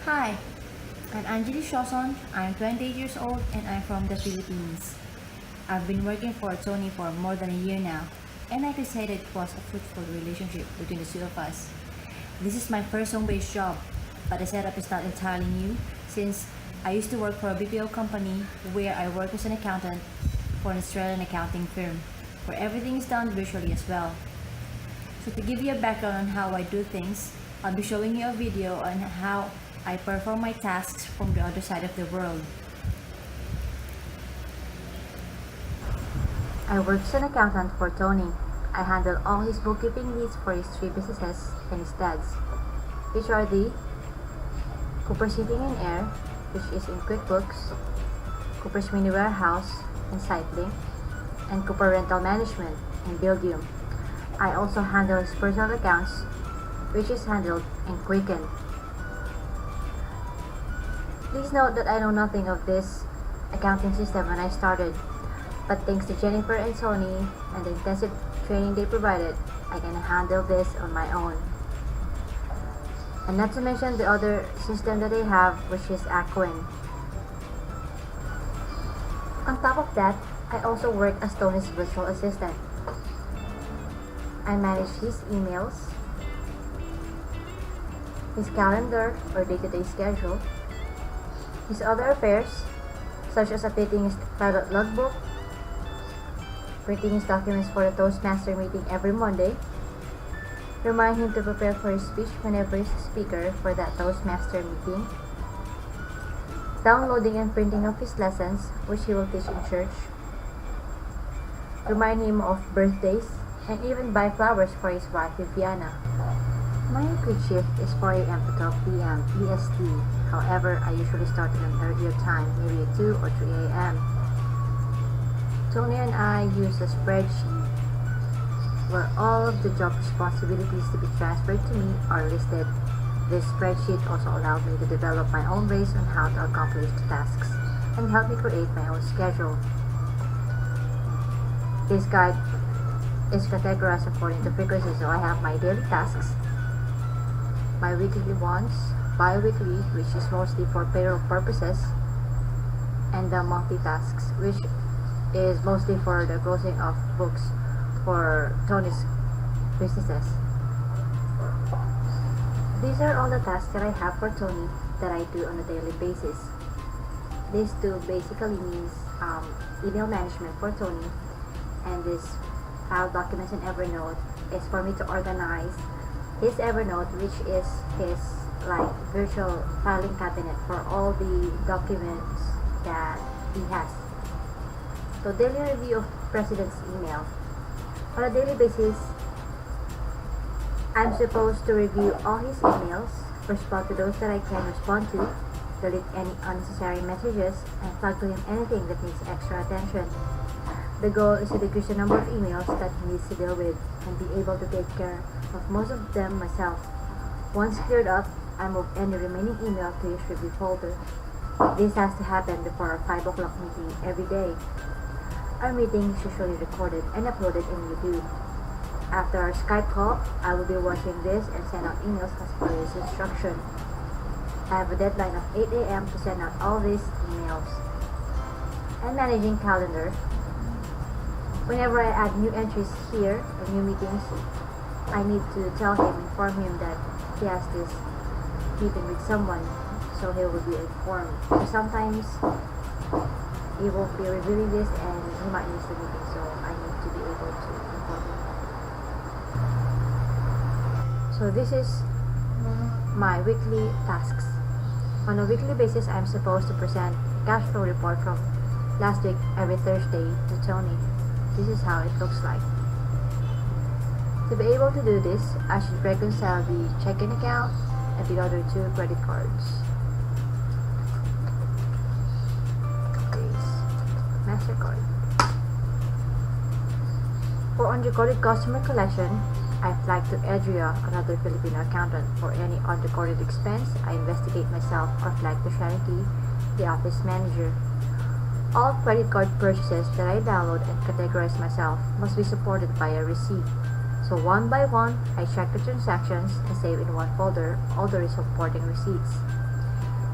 Hi, I'm Angelie. I'm 28 years old and I'm from the Philippines. I've been working for Tony for more than a year now, and I could say that it was a fruitful relationship between the two of us. This is my first home-based job, but the setup is not entirely new since I used to work for a BPO company where I work as an accountant for an Australian accounting firm, where everything is done virtually as well. So to give you a background on how I do things, I'll be showing you a video on how I perform my tasks from the other side of the world. I work as an accountant for Tony. I handle all his bookkeeping needs for his three businesses and his dad's, which are the Cooper's Heating and Air, which is in QuickBooks, Cooper's Mini Warehouse in SiteLink, and Cooper Rental Management in Buildium. I also handle his personal accounts, which is handled in Quicken. Please note that I know nothing of this accounting system when I started, but thanks to Jennifer and Tony and the intensive training they provided, I can handle this on my own. And not to mention the other system that they have, which is Aquin. On top of that, I also work as Tony's virtual assistant. I manage his emails, his calendar or day-to-day schedule, his other affairs, such as updating his pilot logbook, printing his documents for the Toastmaster meeting every Monday, remind him to prepare for his speech whenever he's a speaker for that Toastmaster meeting, downloading and printing of his lessons, which he will teach in church, remind him of birthdays, and even buy flowers for his wife Viviana. My weekly shift is 4 a.m. to 12 p.m. EST. However, I usually start at an earlier time, maybe at 2 or 3 a.m. Tony and I use a spreadsheet where all of the job responsibilities to be transferred to me are listed. This spreadsheet also allowed me to develop my own ways on how to accomplish the tasks and help me create my own schedule. This guide is categorized according to frequency, so I have my daily tasks, my weekly ones, bi-weekly, which is mostly for payroll purposes, and the monthly tasks, which is mostly for the closing of books for Tony's businesses. These are all the tasks that I have for Tony that I do on a daily basis. These two basically means email management for Tony, and this file documents in Evernote is for me to organize his Evernote, which is his like virtual filing cabinet for all the documents that he has. So daily review of President's email. On a daily basis, I'm supposed to review all his emails, respond to those that I can respond to, delete any unnecessary messages, and flag to him anything that needs extra attention. The goal is to decrease the number of emails that he needs to deal with and be able to take care of most of them myself. Once cleared up, I move any remaining email to his review folder. This has to happen before our 5 o'clock meeting every day. Our meeting is usually recorded and uploaded in YouTube. After our Skype call, I will be watching this and send out emails as per his instruction. I have a deadline of 8 a.m. to send out all these emails. And managing calendar. Whenever I add new entries here or new meetings, I need to inform him that he has this meeting with someone, so he will be informed. So sometimes he won't be reviewing this and he might miss the meeting, so I need to be able to inform him. So this is my weekly tasks. On a weekly basis, I'm supposed to present a cash flow report from last week every Thursday to Tony. This is how it looks like. To be able to do this, I should reconcile the checking account and the other two credit cards. MasterCard. For unrecorded customer collection, I flag to Adria, another Filipino accountant. For any unrecorded expense, I investigate myself or flag to Shaniki, the office manager. All credit card purchases that I download and categorize myself must be supported by a receipt. So one by one, I check the transactions and save in one folder all the supporting receipts.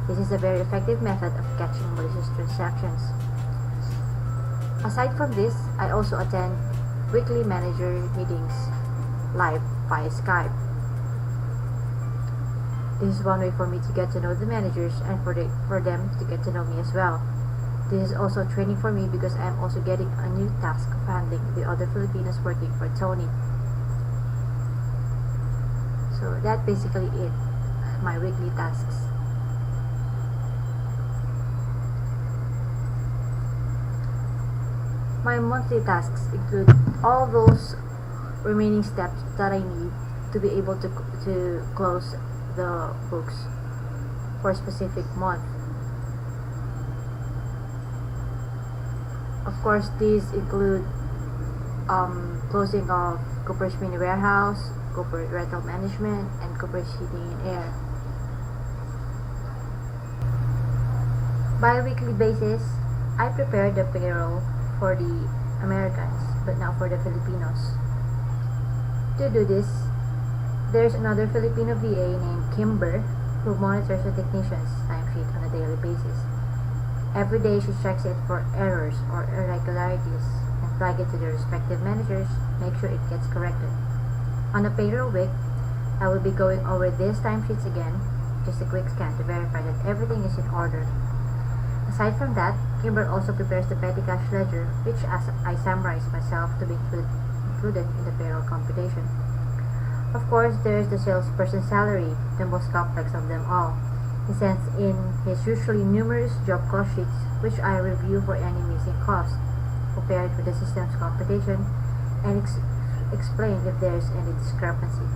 This is a very effective method of catching malicious transactions. Aside from this, I also attend weekly manager meetings live via Skype. This is one way for me to get to know the managers and for them to get to know me as well. This is also training for me because I am also getting a new task of handling the other Filipinos working for Tony. So that's basically it, my weekly tasks. My monthly tasks include all those remaining steps that I need to be able to close the books for a specific month. Of course, these include closing of Cooper's Mini Warehouse, Cooper Rental Management, and Cooper's Heating and Air. Bi-weekly basis, I prepare the payroll for the Americans, but now for the Filipinos. To do this, there's another Filipino VA named Kimber who monitors the technician's timesheet on a daily basis. Every day she checks it for errors or irregularities and flag it to the respective managers, make sure it gets corrected. On a payroll week, I will be going over these timesheets again, just a quick scan to verify that everything is in order. Aside from that, Kimber also prepares the petty cash ledger, which I summarize myself to be included in the payroll computation. Of course, there is the salesperson's salary, the most complex of them all. He sends in his usually numerous job cost sheets, which I review for any missing costs, compare it with the system's computation, and explain if there is any discrepancy.